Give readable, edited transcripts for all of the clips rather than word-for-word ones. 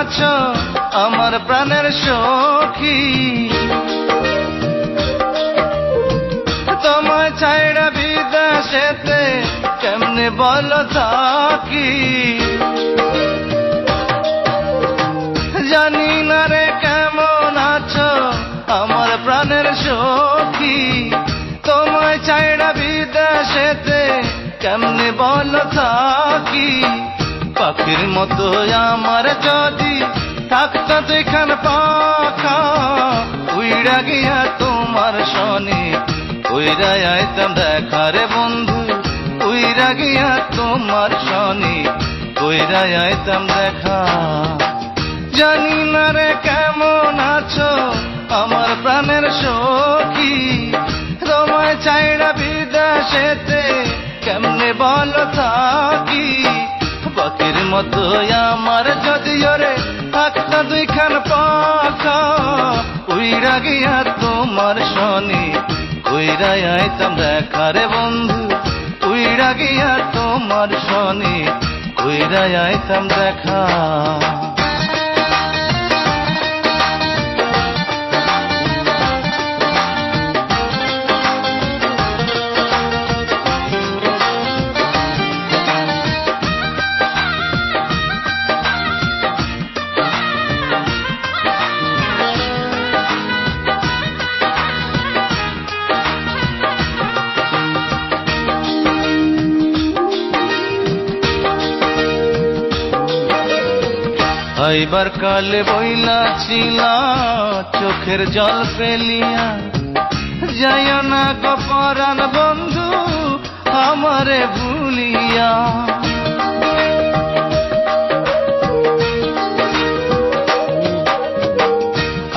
আছো আমার প্রাণের সখী, তোমায় ছাইড়া বিদেশেতে কেমনে বলো থাকি। জানি না রে কেমন আছো আমার প্রাণের সখী, তোমায় ছাইড়া বিদেশেতে কেমনে বলো থাকি। পাখির মতো আমার যদি থাকতো দুইখান পাখা, উইড়া গিয়া তোমার শনি উইড়া আইতাম দেখা রে বন্ধু, উইড়া গিয়া তোমার শনি উইড়া আইতাম দেখা। জানি না রে কেমন আছো আমার প্রাণের সখী, তোমায় ছাইড়া বিদেশেতে কেমনে বলো থাকি। পাখির মতো আমার যদি ওরে থাকতো দুইখান পাখা, উইড়া গিয়া তোমার শনি উইড়া আইতাম দেখা রে বন্ধু, উইড়া গিয়া তোমার শনি উইড়া আইতাম দেখা। আইবার কালে বইলা ছিলা চোখের জল ফেলিয়া, যাইও না গো পরাণ বন্ধু আমারে ভুলিয়া।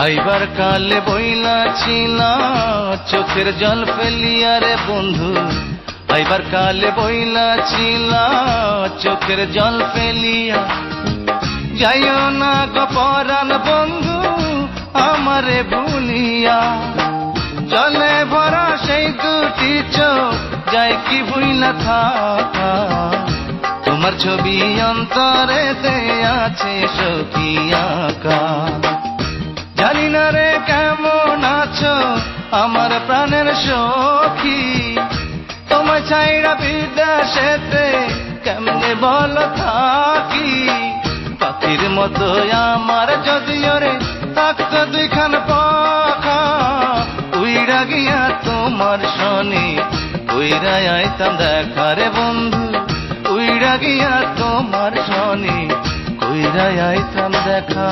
আইবার কালে বইলা ছিলা চোখের জল ফেলিয়া রে বন্ধু, আইবার কালে বইলা ছিলা চোখের জল ফেলিয়া। যাইও না গো পরাণ বন্ধু আমারে ভুলিয়া। জলে ভরা সেই দুটি চোখ যাই কি ভুইলা থাকা, তোমার ছবি অন্তরেতে আছে সখী আঁকা। জানি না রে কেমন আছো আমার প্রাণের সখী, তোমায় ছাইড়া বিদেশেতে কেমনে বলো থাকি। পাখির মতো আমার যদি ওরে থাকতো দুইখান পাখা, উইড়া গিয়া তোমার শনি উইড়া আইতাম দেখা রে বন্ধু, উইড়া গিয়া তোমার শনি উইড়া আইতাম দেখা।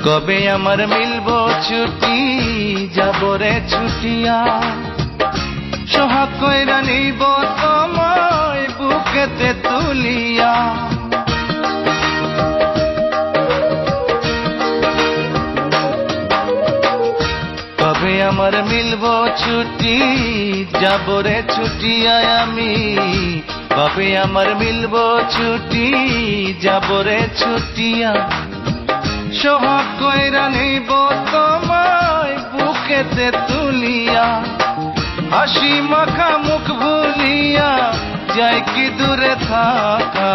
কবে আমার মিলবো ছুটি যাব রে ছুটিয়া, সোহাগ কইরা নিব তোমায় বুকেতে তুলিয়া। কবে আমার মিলবো ছুটি যাব রে ছুটিয়া আমি, কবে আমার মিলবো ছুটি যাব রে ছুটিয়া। সোহাগ কইরা নিব তোমায় বুকেতে তুলিয়া, হাসি মাখা মুখ ভুলিয়া যাই কি দূরে থাকা।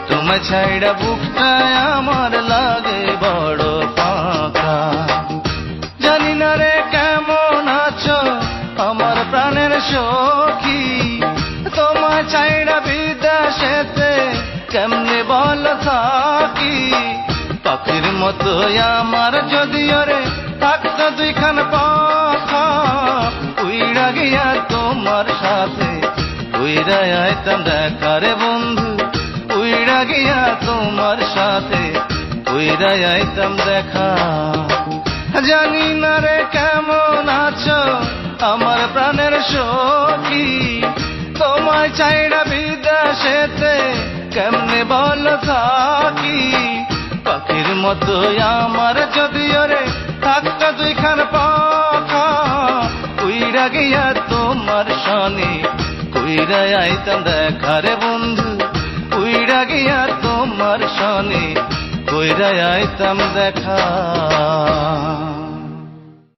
তোমায় ছাইড়া বুকটা আমার লাগে বড় ফাঁকা। জানি না রে কেমন আছো আমার প্রাণের সখী, তোমায় ছাইড়া বিদেশেতে কেমনে বলো থাকি। পাখির মতো আমার যদি ওরে থাকতো দুইখান পাখা, উইড়া গিয়া তোমার সাথে উইড়া আইতাম দেখা রে বন্ধু, উইড়া গিয়া তোমার সাথে উইড়া আইতাম দেখা। জানি না রে কেমন আছো আমার প্রাণের সখী, তোমায় ছাইড়া বিদেশেতে কেমনে বলো থাকি। মতো আমার যদি ওরে থাকতো দুইখান পাখা উইরা গিয়া তোমার সনে কইরা আইতাম দেখা রে বন্ধু উইরা গিয়া তোমার সনে কইরা আইতাম দেখা।